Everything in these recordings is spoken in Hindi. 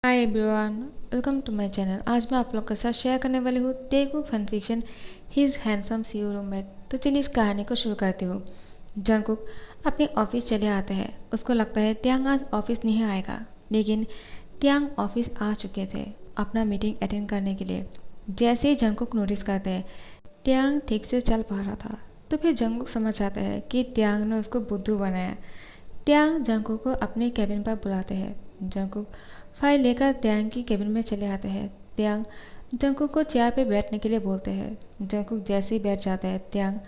Hi everyone, welcome to my channel. आज मैं आप लोग के साथ शेयर करने वाली हूँ Telugu fan fiction his handsome CEO roommate. तो चलिए इस कहानी को शुरू करती हूँ। जंगकुक अपने ऑफिस चले आते हैं। उसको लगता है त्यांग आज ऑफिस नहीं आएगा, लेकिन त्यांग ऑफिस आ चुके थे अपना मीटिंग अटेंड करने के लिए। जैसे ही जंगकुक नोटिस करते हैं त्यांग ठीक से चल पा रहा था, तो फिर जंगकुक समझ जाता है कि त्यांग ने उसको बुद्धू बनाया। त्यांग जंगकुक को अपने कैबिन पर बुलाते हैं। जंगकुक फाइल लेकर त्यांग की कैबिन में चले आते हैं। त्यांग जंगकुक को चेयर पे बैठने के लिए बोलते हैं। जंगकुक जैसे ही बैठ जाता है, त्यांग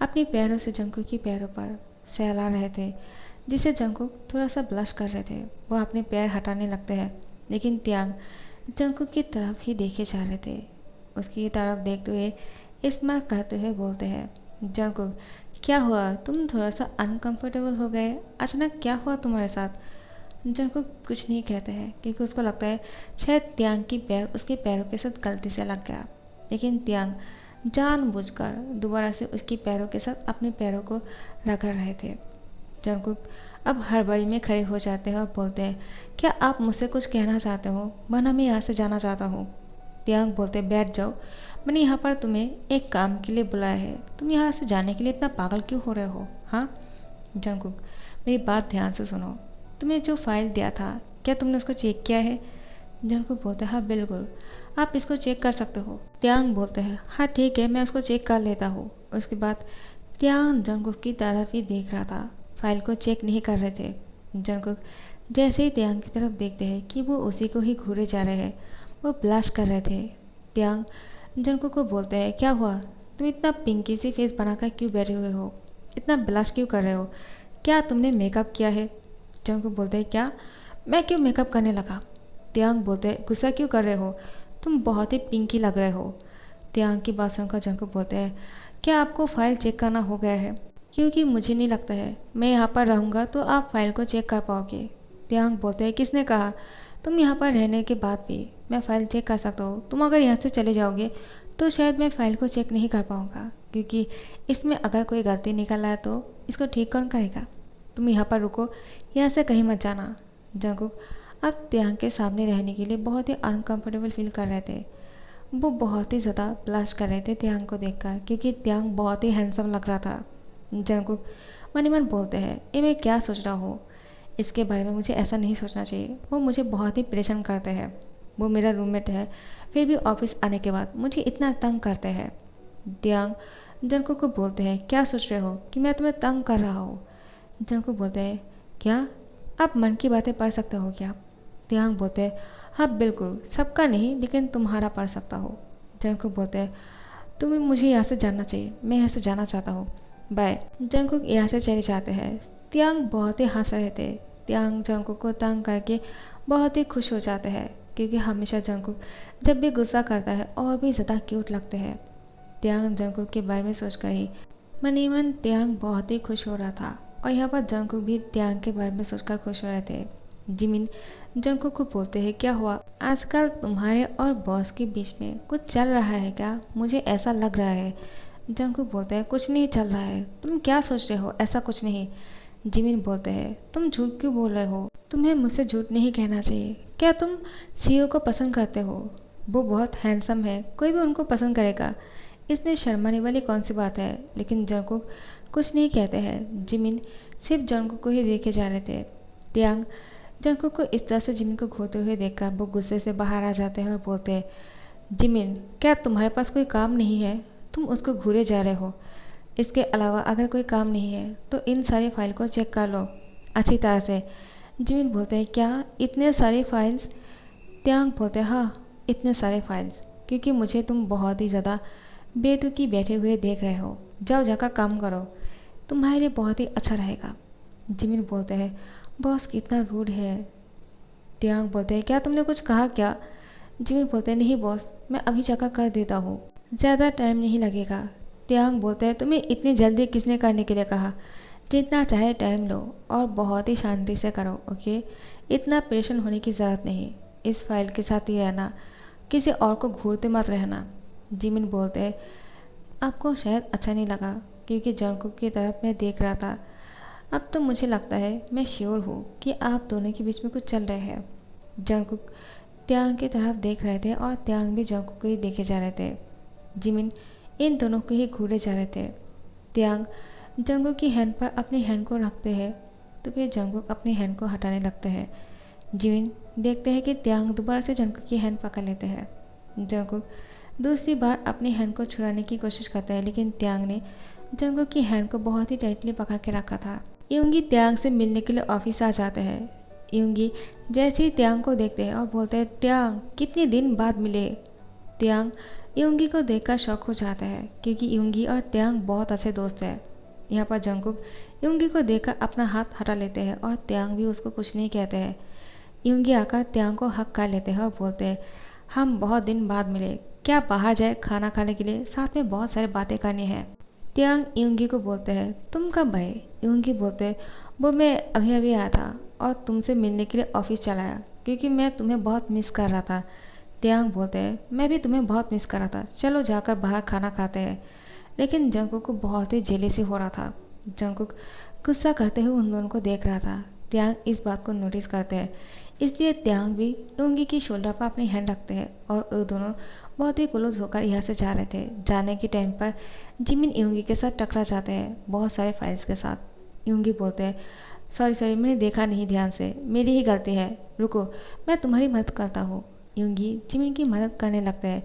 अपने पैरों से जंगकुक की पैरों पर सहला रहे थे, जिससे जंगकुक थोड़ा सा ब्लश कर रहे थे। वो अपने पैर हटाने लगते हैं, लेकिन त्यांग जंगकुक की तरफ ही देखे जा रहे थे। उसकी तरफ देखते हुए स्माइल करते हुए बोलते हैं, जंगकुक क्या हुआ, तुम थोड़ा सा अनकंफर्टेबल हो गए, अचानक क्या हुआ तुम्हारे साथ? जंगकुक कुछ नहीं कहते हैं, क्योंकि उसको लगता है शायद त्यांग की पैर उसके पैरों के साथ गलती से लग गया। लेकिन त्यांग जानबूझकर दोबारा से उसकी पैरों के साथ अपने पैरों को रगड़ रहे थे। जंगकुक अब हड़बड़ी में खड़े हो जाते हैं और बोलते हैं, क्या आप मुझसे कुछ कहना चाहते हो, वरना मैं यहाँ से जाना चाहता हूँ। त्यांग बोलते, बैठ जाओ, मैंने यहाँ पर तुम्हें एक काम के लिए बुलाया है, तुम यहाँ से जाने के लिए इतना पागल क्यों हो रहे हो? हाँ जंगकुक, मेरी बात ध्यान से सुनो। तुम्हें जो फाइल दिया था, क्या तुमने उसको चेक किया है? जंगकुक बोलते हैं, हाँ बिल्कुल, आप इसको चेक कर सकते हो। त्यांग बोलते हैं, हाँ ठीक है, मैं उसको चेक कर लेता हूँ। उसके बाद त्यांग जंगकुक की तरफ ही देख रहा था, फाइल को चेक नहीं कर रहे थे। जंगकुक जैसे ही त्यांग की तरफ देखते हैं कि वो उसी को ही घूरे जा रहे हैं, वो ब्लश कर रहे थे। त्यांग जंगकुक को बोलते हैं, क्या हुआ, तुम इतना पिंकी सी फेस बनाकर क्यों बैठे हुए हो, इतना ब्लश क्यों कर रहे हो, क्या तुमने मेकअप किया है? जंगकुक बोलते हैं, क्या मैं क्यों मेकअप करने लगा? त्यांग बोलते हैं, गुस्सा क्यों कर रहे हो, तुम बहुत ही पिंकी लग रहे हो। त्यांग की बात सुनकर जंगकुक बोलते हैं, क्या आपको फाइल चेक करना हो गया है? क्योंकि मुझे नहीं लगता है मैं यहाँ पर रहूँगा तो आप फाइल को चेक कर पाओगे। त्यांग बोलते हैं, किसने कहा, तुम यहाँ पर रहने के बाद भी मैं फ़ाइल चेक कर सकता हूँ। तुम अगर यहाँ से चले जाओगे तो शायद मैं फ़ाइल को चेक नहीं कर पाऊँगा, क्योंकि इसमें अगर कोई गलती निकल आए तो इसको ठीक कौन करेगा? तुम यहाँ पर रुको, यहाँ से कहीं मत जाना। जंगकुक अब त्यांग के सामने रहने के लिए बहुत ही अनकंफर्टेबल फील कर रहे थे। वो बहुत ही ज़्यादा ब्लश कर रहे थे त्यांग को देखकर, क्योंकि त्यांग बहुत ही हैंडसम लग रहा था। जंगकुक मन ही मन बोलते हैं, ये मैं क्या सोच रहा हूँ, इसके बारे में मुझे ऐसा नहीं सोचना चाहिए। वो मुझे बहुत ही परेशान करते हैं। वो मेरा रूममेट है, फिर भी ऑफिस आने के बाद मुझे इतना तंग करते हैं। त्यांग जंगकुक को बोलते हैं, क्या सोच रहे हो कि मैं तुम्हें तंग कर रहा हूँ? जंगकुक बोलते हैं, क्या आप मन की बातें पढ़ सकते हो क्या? त्यांग बोलते हैं, हाँ बिल्कुल, सबका नहीं लेकिन तुम्हारा पढ़ सकता हो। जंगकुक बोलते हैं, तुम्हें मुझे यहाँ से जाना चाहिए, मैं यहाँ से जाना चाहता हूँ, बाय। जंगकुक यहाँ से चले जाते हैं। त्यांग बहुत ही हंस रहे थे। त्यांग जंगकुक को तंग करके बहुत ही खुश हो जाते हैं, क्योंकि हमेशा जंगकुक जब भी गुस्सा करता है और भी ज़्यादा क्यूट लगते हैं। त्यांग जंगकुक के बारे में सोचकर ही मन ही मन त्यांग बहुत ही खुश हो रहा था, और यहाँ पर जंगकुक भी त्यांग के बारे में सोचकर खुश हो रहे थे। जिमिन जंगकुक को बोलते हैं, क्या हुआ, आजकल तुम्हारे और बॉस के बीच में कुछ चल रहा है क्या? मुझे ऐसा लग रहा है। जंगकुक बोलते हैं, कुछ नहीं चल रहा है, तुम क्या सोच रहे हो, ऐसा कुछ नहीं। जिमिन बोलते हैं, तुम झूठ क्यों बोल रहे हो, तुम्हें मुझसे झूठ नहीं कहना चाहिए। क्या तुम सीईओ को पसंद करते हो? वो बहुत हैंडसम है, कोई भी उनको पसंद करेगा, इसमें शर्माने वाली कौन सी बात है? लेकिन जंगकुक कुछ नहीं कहते हैं। जिमिन सिर्फ जंगकुक को ही देखे जा रहे थे। त्यांग जंगकुक को इस तरह से जिमिन को खोते हुए देखकर वो गुस्से से बाहर आ जाते हैं और बोलते हैं, जिमिन क्या तुम्हारे पास कोई काम नहीं है, तुम उसको घूरे जा रहे हो? इसके अलावा अगर कोई काम नहीं है तो इन सारी फाइल को चेक कर लो अच्छी तरह से। जिमिन बोलते हैं, क्या इतने सारे फाइल्स? त्यांग बोलते हैं, हाँ इतने सारे फाइल्स, क्योंकि मुझे तुम बहुत ही ज़्यादा बेतुकी बैठे हुए देख रहे हो, जाओ जाकर काम करो, तुम्हारे लिए बहुत ही अच्छा रहेगा। जिमिन बोलते हैं, बॉस कितना रूड है। त्यांग बोलते हैं, क्या तुमने कुछ कहा क्या? जिमिन बोलते हैं, नहीं बॉस, मैं अभी जाकर कर देता हूँ, ज़्यादा टाइम नहीं लगेगा। त्यांग बोलते हैं, तुम्हें इतनी जल्दी किसने करने के लिए कहा? जितना चाहे टाइम लो और बहुत ही शांति से करो, ओके? इतना परेशान होने की ज़रूरत नहीं, इस फाइल के साथ ही रहना, किसी और को घूरते मत रहना। जिमिन बोलते हैं, आपको शायद अच्छा नहीं लगा, क्योंकि जंगकुक की तरफ मैं देख रहा था। अब तो मुझे लगता है, मैं श्योर हूँ कि आप दोनों के बीच में कुछ चल रहा है। जंगकुक त्यांग की तरफ देख रहे थे और त्यांग भी जंगकुक को ही देखे जा रहे थे। जिमिन इन दोनों को ही घूरे जा रहे थे। त्यांग जंगकुक की हैंड पर अपनी हैंड को रखते हैं तो फिर जंगकुक अपनी हैंड को हटाने लगते हैं। जिमिन देखते हैं कि त्यांग दोबारा से जंगकुक की हैंड पकड़ लेते हैं। जंगकुक दूसरी बार अपनी हैंड को छुड़ाने की कोशिश करता है, लेकिन त्यांग ने जंगकुक की हैंड को बहुत ही टाइटली पकड़ के रखा था। यूंगी त्यांग से मिलने के लिए ऑफिस आ जाते हैं। यूंगी जैसे ही त्यांग को देखते हैं और बोलते हैं, त्यांग कितने दिन बाद मिले। त्यांग यूंगी को देखकर शॉक हो जाता है क्योंकि यूंगी और त्यांग बहुत अच्छे दोस्त हैं। यहाँ पर जंगकुक यूंगी को देखकर अपना हाथ हटा लेते हैं और त्यांग भी उसको कुछ नहीं कहते हैं। यूंगी आकर त्यांग को हक कर लेते हैं और बोलते हैं, हम बहुत दिन बाद मिले, क्या बाहर जाए खाना खाने के लिए, साथ में बहुत सारी बातें करनी है। त्यांग यूंगी को बोलते हैं, तुम कब आए। यूंगी बोलते हैं, वो मैं अभी अभी आया था और तुमसे मिलने के लिए ऑफिस चला आया क्योंकि मैं तुम्हें बहुत मिस कर रहा था। त्यांग बोलते हैं, मैं भी तुम्हें बहुत मिस कर रहा था, चलो जाकर बाहर खाना खाते हैं। लेकिन जंगकुक को बहुत ही जेलेसी हो रहा था। जंगकुक गुस्सा करते हुए उन दोनों को देख रहा था। त्यांग इस बात को नोटिस करते हैं, इसलिए त्यांग भी यूंगी की शोल्डर पर अपनी हैंड रखते हैं और वो दोनों बहुत ही क्लोज होकर यहाँ से जा रहे थे। जाने के टाइम पर जिमिन यूंगी के साथ टकरा जाते हैं बहुत सारे फाइल्स के साथ। यूंगी बोलते हैं, सॉरी मैंने देखा नहीं ध्यान से, मेरी ही गलती है, रुको मैं तुम्हारी मदद करता हूँ। यूंगी जिमिन की मदद करने लगते हैं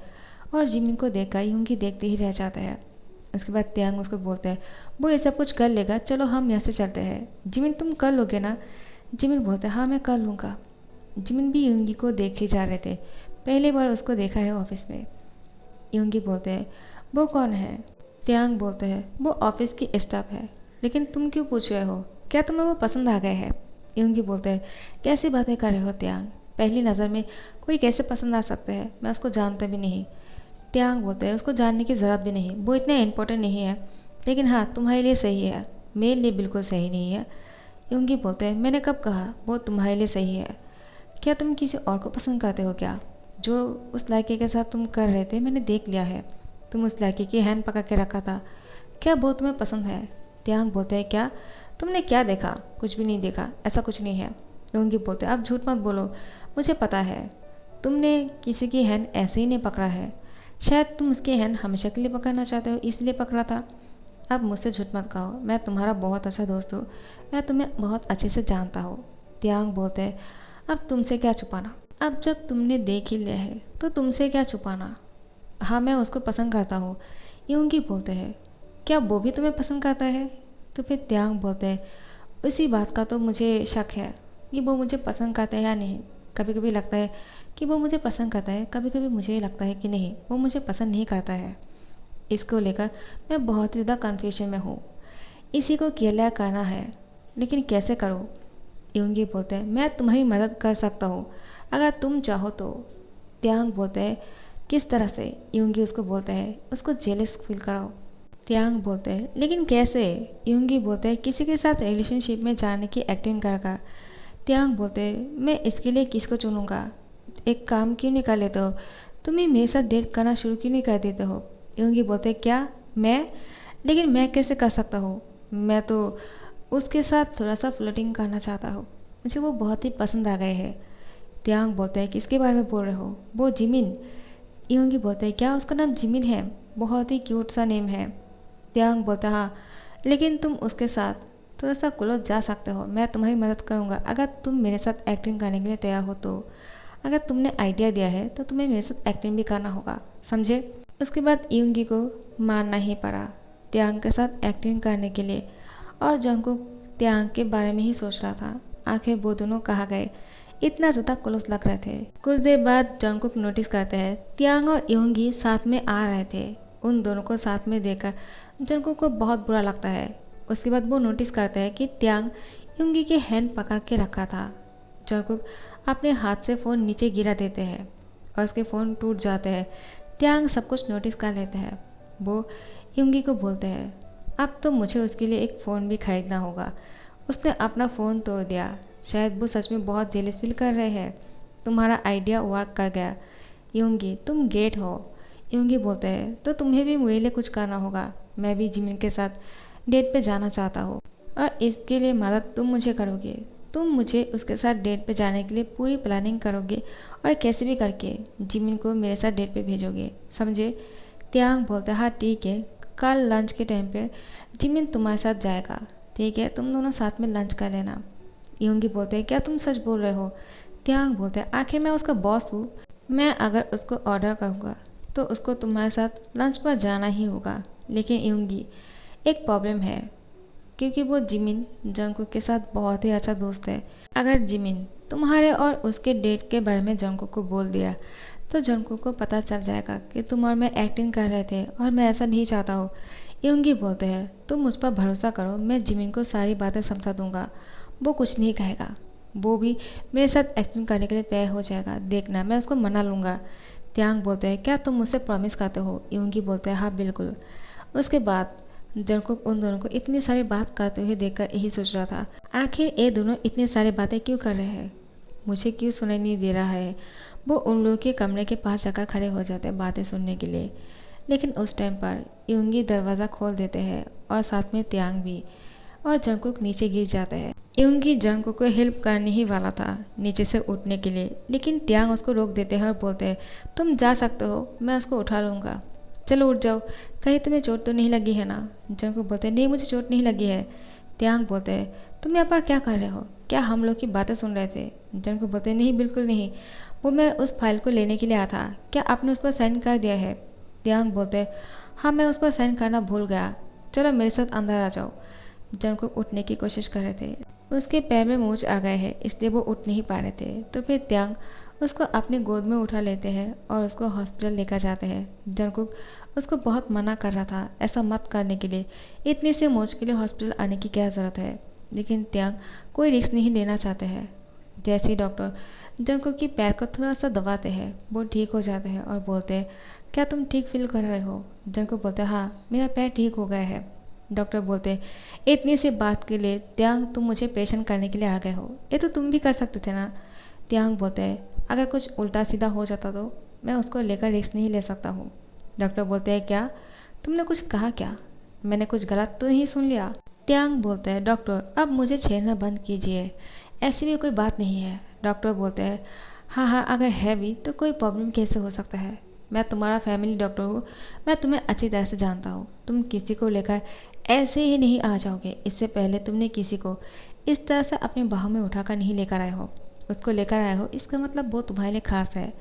और जिमिन को देखकर यूंगी देखते ही रह जाता है। उसके बाद त्यांग उसको बोलते हैं, वो ये सब कुछ कर लेगा, चलो हम यहाँ से चलते हैं। जिमिन तुम कर लोगे ना। जिमिन बोलते हैं, हाँ मैं कर लूँगा। जिमिन भी यूंगी को देखे जा रहे थे, पहली बार उसको देखा है ऑफिस में। यूंगी बोलते हैं, वो कौन है। त्यांग बोलते हैं, वो ऑफिस की स्टाफ है, लेकिन तुम क्यों पूछ रहे हो, क्या तुम्हें वो पसंद आ गए हैं। यूंगी बोलते हैं, कैसी बातें कर रहे हो त्यांग, पहली नज़र में कोई कैसे पसंद आ सकते हैं, मैं उसको जानता भी नहीं। त्यांग बोलते हैं, उसको जानने की ज़रूरत भी नहीं, वो इतना इम्पोर्टेंट नहीं है, लेकिन हाँ तुम्हारे लिए सही है, मेरे लिए बिल्कुल सही नहीं है। यूंगी बोलते हैं, मैंने कब कहा वो तुम्हारे लिए सही है, क्या तुम किसी और को पसंद करते हो क्या। जो उस लड़के के साथ तुम कर रहे थे मैंने देख लिया है, तुम उस लड़के की हैंड पकड़ के रखा था, क्या वो तुम्हें पसंद है। त्यांग बोलते हैं, क्या तुमने क्या देखा, कुछ भी नहीं देखा, ऐसा कुछ नहीं है। यूंगी बोलते हैं, आप झूठ मत बोलो, मुझे पता है तुमने किसी की हैंड ऐसे ही नहीं पकड़ा है, शायद तुम उसकी हैंड हमेशा के लिए पकड़ना चाहते हो इसलिए पकड़ा था। अब मुझसे झूठ मत कहो, मैं तुम्हारा बहुत अच्छा दोस्त हूँ, मैं तुम्हें बहुत अच्छे से जानता हूँ। त्यांग बोलते हैं, अब तुमसे क्या छुपाना, अब जब तुमने देख ही लिया है तो तुमसे क्या छुपाना। हाँ मैं उसको पसंद करता हूँ। यूंगी बोलते हैं, क्या वो भी तुम्हें पसंद करता है। तो फिर त्यांग बोलते हैं, उसी बात का तो मुझे शक है कि वो मुझे पसंद करता है या नहीं। कभी कभी लगता है कि वो मुझे पसंद करता है, कभी कभी मुझे ये लगता है कि नहीं वो मुझे पसंद नहीं करता है। इसको लेकर मैं बहुत ही ज़्यादा कन्फ्यूजन में हूँ, इसी को क्लियर करना है, लेकिन कैसे करूँ। यूंगी बोलते हैं, मैं तुम्हारी मदद कर सकता हूँ अगर तुम चाहो तो। त्यांग बोलते हैं, किस तरह से। यूंगी उसको बोलते हैं, उसको जेलस फील कराओ। त्यांग बोलते हैं, लेकिन कैसे। यूंगी बोलते हैं, किसी के साथ रिलेशनशिप में जाने की एक्टिंग कर। त्यांग बोलते हैं, मैं इसके लिए किसको चुनूंगा, एक काम क्यों नहीं कर लेते हो, तुम ही मेरे साथ डेट करना शुरू क्यों नहीं कर देते हो। यूंगी बोलते हैं, क्या मैं, लेकिन मैं कैसे कर सकता हूँ, मैं तो उसके साथ थोड़ा सा फ्लर्टिंग करना चाहता हूँ, मुझे वो बहुत ही पसंद आ गए हैं। त्यांग बोलते हैं, किसके बारे में बोल रहे हो, वो जिमिन। यूंगी बोलते हैं, क्या उसका नाम जिमिन है, बहुत ही क्यूट सा नेम है। त्यांग बोलता है, हाँ लेकिन तुम उसके साथ थोड़ा सा क्लोज जा सकते हो, मैं तुम्हारी मदद करूँगा अगर तुम मेरे साथ एक्टिंग करने के लिए तैयार हो तो। अगर तुमने आइडिया दिया है तो तुम्हें मेरे साथ एक्टिंग भी करना होगा, समझे। उसके बाद यूंगी को मानना ही पड़ा त्यांग के साथ एक्टिंग करने के लिए, और जंगकुक त्यांग के बारे में ही सोच रहा था। आखिर वो दोनों कहाँ गए, इतना ज़्यादा क्लोज लग रहे थे। कुछ देर बाद जंगकुक नोटिस करते हैं त्यांग और यूंगी साथ में आ रहे थे। उन दोनों को साथ में देखकर जंगकुक को बहुत बुरा लगता है। उसके बाद वो नोटिस करते हैं कि त्यांग यूंगी की हैंड पकड़ के रखा था। जंगकुक अपने हाथ से फ़ोन नीचे गिरा देते हैं और उसके फ़ोन टूट जाते हैं। त्यांग सब कुछ नोटिस कर लेते हैं। वो यूंगी को बोलते हैं, अब तो मुझे उसके लिए एक फ़ोन भी खरीदना होगा, उसने अपना फ़ोन तोड़ दिया, शायद वो सच में बहुत जेलस फील कर रहे हैं। तुम्हारा आइडिया वर्क कर गया यूंगी, तुम ग्रेट हो। यूंगी बोलते हैं, तो तुम्हें भी मेरे लिए कुछ करना होगा, मैं भी जिमिन के साथ डेट पे जाना चाहता हूँ और इसके लिए मदद तुम मुझे करोगे। तुम मुझे उसके साथ डेट पे जाने के लिए पूरी प्लानिंग करोगे और कैसे भी करके जिमिन को मेरे साथ डेट पे भेजोगे, समझे? त्यांग बोलते हाँ ठीक है, कल लंच के टाइम पे जिमिन तुम्हारे साथ जाएगा, ठीक है, तुम दोनों साथ में लंच कर लेना। यूंगी बोलते हैं क्या तुम सच बोल रहे हो? त्यांग बोलते हैं आखिर मैं उसका बॉस हूँ, मैं अगर उसको ऑर्डर करूँगा तो उसको तुम्हारे साथ लंच पर जाना ही होगा। लेकिन यूंगी, एक प्रॉब्लम है, क्योंकि वो जिमिन जंगकुक के साथ बहुत ही अच्छा दोस्त है। अगर जिमिन तुम्हारे और उसके डेट के बारे में जंगकुक को बोल दिया तो जंगकुक को पता चल जाएगा कि तुम और मैं एक्टिंग कर रहे थे और मैं ऐसा नहीं चाहता हूँ। यूंगी बोलते हैं तुम मुझ पर भरोसा करो, मैं जिमिन को सारी बातें समझा दूंगा, वो कुछ नहीं कहेगा, वो भी मेरे साथ एक्टिंग करने के लिए तय हो जाएगा, देखना मैं उसको मना लूँगा। त्यांग बोलते हैं क्या तुम मुझसे प्रॉमिस करते हो? यूंगी बोलते हैं हाँ बिल्कुल। उसके बाद जंगकुक उन दोनों को इतनी सारी बात करते हुए देखकर यही सोच रहा था, आखिर ये दोनों इतनी सारी बातें क्यों कर रहे हैं, मुझे क्यों सुनाई नहीं दे रहा है। वो उन लोगों के कमरे के पास जाकर खड़े हो जाते हैं बातें सुनने के लिए। लेकिन उस टाइम पर यूंगी दरवाज़ा खोल देते हैं और साथ में त्यांग भी, और जंगकुक नीचे गिर जाता है। यूंगी जंगकुक को हेल्प करने ही वाला था नीचे से उठने के लिए, लेकिन त्यांग उसको रोक देते हैं और बोलते हैं तुम जा सकते हो, मैं उसको उठा लूँगा, चलो उठ जाओ, कहीं तुम्हें चोट तो नहीं लगी है ना? जंगकुक बोलते हैं नहीं मुझे चोट नहीं लगी है। त्यांग बोलते हैं तुम यहाँ पर क्या कर रहे हो, क्या हम लोग की बातें सुन रहे थे? जंगकुक बोलते हैं नहीं बिल्कुल नहीं, वो मैं उस फाइल को लेने के लिए आया था, क्या आपने उस पर साइन कर दिया है? त्यांग बोलते हैं हाँ मैं उस पर साइन करना भूल गया, चलो मेरे साथ अंदर आ जाओ। जंगकुक उठने की कोशिश कर रहे थे, उसके पैर में मोच आ गए हैं इसलिए वो उठ नहीं पा रहे थे। तो फिर त्यांग उसको अपनी गोद में उठा लेते हैं और उसको हॉस्पिटल लेकर जाते हैं। जंगकुक उसको बहुत मना कर रहा था ऐसा मत करने के लिए, इतनी सी मोच के लिए हॉस्पिटल आने की क्या ज़रूरत है, लेकिन त्यांग कोई रिस्क नहीं लेना चाहते हैं। जैसे ही डॉक्टर जंगकुक की पैर को थोड़ा सा दबाते हैं वो ठीक हो जाते हैं और बोलते हैं क्या तुम ठीक फील कर रहे हो? जंगकुक बोलते हैं हाँ मेरा पैर ठीक हो गया है। डॉक्टर बोलते हैं इतनी सी बात के लिए त्यांग तुम मुझे परेशान करने के लिए आ गए हो, ये तो तुम भी कर सकते थे ना? त्यांग बोलते हैं अगर कुछ उल्टा सीधा हो जाता तो मैं उसको लेकर रिस्क नहीं ले सकता हूँ। डॉक्टर बोलते हैं क्या तुमने कुछ कहा क्या, मैंने कुछ गलत तो नहीं सुन लिया? त्यांग बोलते हैं डॉक्टर अब मुझे छेड़ना बंद कीजिए, ऐसी भी कोई बात नहीं है। डॉक्टर बोलते हैं हाँ हाँ अगर है भी तो कोई प्रॉब्लम कैसे हो सकता है, मैं तुम्हारा फैमिली डॉक्टर हूँ, मैं तुम्हें अच्छी तरह से जानता हूँ, तुम किसी को लेकर ऐसे ही नहीं आ जाओगे, इससे पहले तुमने किसी को इस तरह से अपनी बाहों में उठाकर नहीं लेकर आए हो, उसको लेकर आए हो इसका मतलब वो तुम्हारे लिए खास है।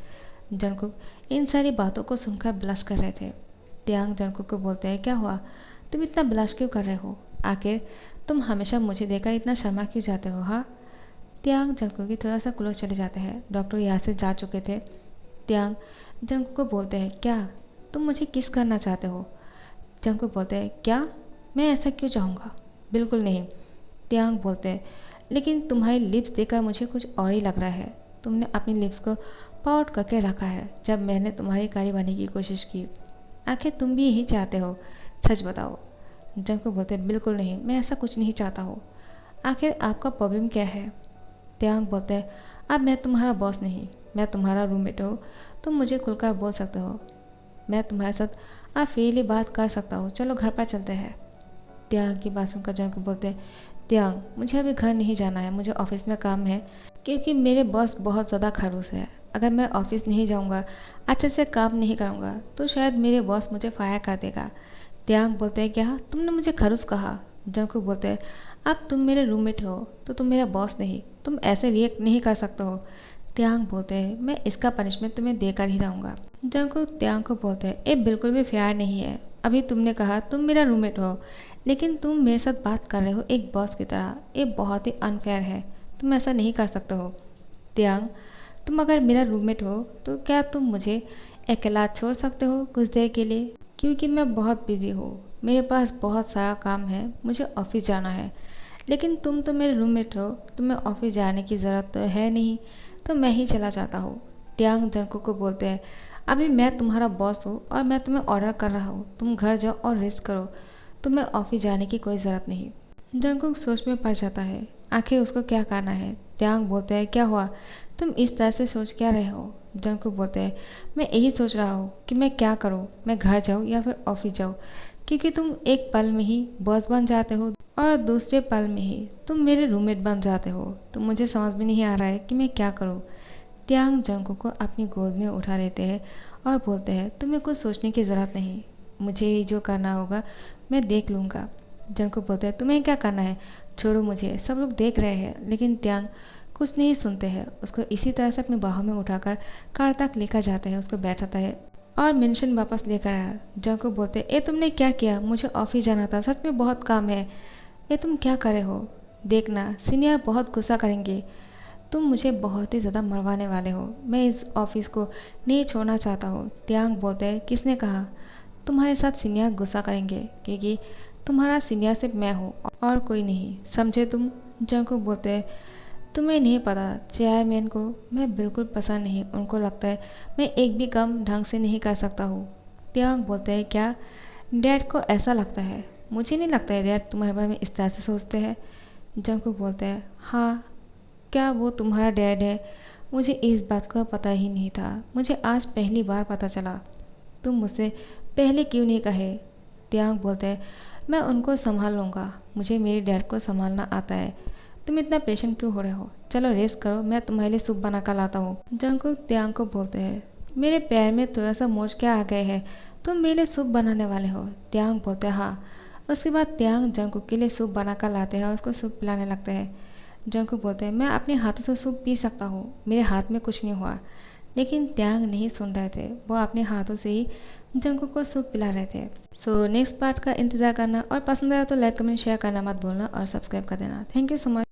जंगकुक इन सारी बातों को सुनकर ब्लश कर रहे थे। त्यांग जंगकुक को बोलते हैं क्या हुआ, तुम इतना ब्लश क्यों कर रहे हो, आखिर तुम हमेशा मुझे देखकर इतना शर्मा क्यों जाते हो? हाँ। त्यांग जंगकुक की थोड़ा सा क्लोज चले जाते हैं, डॉक्टर यहाँ से जा चुके थे। त्यांग जंगकुक को बोलते हैं क्या तुम मुझे किस करना चाहते हो? जंगकुक बोलते हैं क्या मैं ऐसा क्यों चाहूँगा, बिल्कुल नहीं। त्यांग बोलते हैं लेकिन तुम्हारी लिप्स देखकर मुझे कुछ और ही लग रहा है, तुमने अपनी लिप्स को पाउट करके रखा है जब मैंने तुम्हारी कारी बनने की कोशिश की, आखिर तुम भी यही चाहते हो, सच बताओ? जंगकुक बोलते हैं बिल्कुल नहीं, मैं ऐसा कुछ नहीं चाहता हूँ, आखिर आपका प्रॉब्लम क्या है? त्यांग बोलते हैं अब मैं तुम्हारा बॉस नहीं, मैं तुम्हारा रूममेट हूँ, तुम मुझे खुलकर बोल सकते हो, मैं तुम्हारे साथ आप फ्रीली बात कर सकता हूँ, चलो घर पर चलते हैं। त्यांग की बात सुनकर जंगकुक बोलते हैं त्यांग मुझे अभी घर नहीं जाना है, मुझे ऑफिस में काम है, क्योंकि मेरे बॉस बहुत ज़्यादा खड़ूस है, अगर मैं ऑफिस नहीं जाऊंगा, अच्छे से काम नहीं करूंगा तो शायद मेरे बॉस मुझे फायर कर देगा। त्यांग बोलते हैं क्या तुमने मुझे खड़ूस कहा? जंगकुक बोलते हैं अब तुम मेरे रूममेट हो तो तुम मेरा बॉस नहीं, तुम ऐसे रिएक्ट नहीं कर सकते हो। त्यांग बोलते हैं मैं इसका पनिशमेंट तुम्हें देकर ही रहूँगा। जंगकुक त्यांग को बोलते हैं ये बिल्कुल भी फेयर नहीं है, अभी तुमने कहा तुम मेरा रूममेट हो, लेकिन तुम मेरे साथ बात कर रहे हो एक बॉस की तरह, ये बहुत ही अनफेयर है, तुम ऐसा नहीं कर सकते हो। त्यांग तुम अगर मेरा रूममेट हो तो क्या तुम मुझे अकेला छोड़ सकते हो कुछ देर के लिए, क्योंकि मैं बहुत बिजी हूँ, मेरे पास बहुत सारा काम है, मुझे ऑफिस जाना है, लेकिन तुम तो मेरे रूममेट हो, तुम्हें ऑफिस जाने की ज़रूरत तो है नहीं, तो मैं ही चला जाता हूँ। त्यांग जंगकुक को बोलते हैं अभी मैं तुम्हारा बॉस हूँ और मैं तुम्हें ऑर्डर कर रहा हूँ, तुम घर जाओ और रेस्ट करो, तुम्हें ऑफिस जाने की कोई ज़रूरत नहीं। जंगकुक सोच में पड़ जाता है, आखिर उसको क्या करना है। त्यांग बोलते हैं क्या हुआ, तुम इस तरह से सोच क्या रहे हो? जंगकुक बोलते हैं मैं यही सोच रहा हूँ कि मैं क्या करूँ, मैं घर जाऊँ या फिर ऑफिस जाऊँ। क्योंकि तुम एक पल में ही बॉस बन जाते हो और दूसरे पल में ही तुम मेरे रूममेट बन जाते हो। तो मुझे समझ में नहीं आ रहा है कि मैं क्या करूँ। त्यांग जंगकुक को अपनी गोद में उठा लेते हैं और बोलते हैं तुम्हें कुछ सोचने की ज़रूरत नहीं, मुझे जो करना होगा मैं देख लूँगा। जंगकुक बोलते हैं तुम्हें क्या करना है, छोड़ो मुझे, सब लोग देख रहे हैं। लेकिन त्यांग कुछ नहीं सुनते हैं, उसको इसी तरह से अपनी बाहों में उठाकर कार तक लेकर जाते हैं, उसको बैठाता है और मेंशन वापस लेकर आया। जंगकुक बोलते ए तुमने क्या किया, मुझे ऑफिस जाना था, सच में बहुत काम है। ये तुम क्या करे हो, देखना सीनियर बहुत गुस्सा करेंगे, तुम मुझे बहुत ही ज़्यादा मरवाने वाले हो, मैं इस ऑफिस को नहीं छोड़ना चाहता हूँ। त्यांग बोलते हैं किसने कहा तुम्हारे साथ सीनियर गुस्सा करेंगे, क्योंकि तुम्हारा सीनियर सिर्फ मैं हूँ और कोई नहीं, समझे तुम। जंगकुक बोलते हैं तुम्हें नहीं पता, चेयरमैन को मैं बिल्कुल पसंद नहीं, उनको लगता है मैं एक भी काम ढंग से नहीं कर सकता हूँ। त्यांग बोलते हैं क्या डैड को ऐसा लगता है, मुझे नहीं लगता है डैड तुम्हारे बारे में इस तरह से सोचते हैं। जंगकुक बोलते हैं हाँ, क्या वो तुम्हारा डैड है, मुझे इस बात का पता ही नहीं था, मुझे आज पहली बार पता चला, तुम मुझसे पहले क्यों नहीं कहे। त्यांग बोलते हैं मैं उनको संभाल लूँगा, मुझे मेरे डैड को संभालना आता है, तुम इतना पेशेंट क्यों हो रहे हो, चलो रेस्ट करो, मैं तुम्हारे लिए सूप बना कर लाता हूँ। जंगकुक त्यांग को बोलते हैं मेरे पैर में थोड़ा सा मोच क्या आ गए हैं, तुम मेरे लिए सूप बनाने वाले हो। त्यांग बोलते हैं हाँ। उसके बाद त्यांग जंगकुक के लिए सूप बना कर लाते हैं और उसको सूप पिलाने लगते हैं। जंगकुक बोलते हैं मैं अपने हाथों से सूप पी सकता हूँ, मेरे हाथ में कुछ नहीं हुआ। लेकिन त्यांग नहीं सुन रहे थे, वो अपने हाथों से ही जंगकुक को सूप पिला रहे थे। सो नेक्स्ट पार्ट का इंतज़ार करना और पसंद आया तो लाइक कमेंट शेयर करना मत भूलना और सब्सक्राइब कर देना। Thank you so much.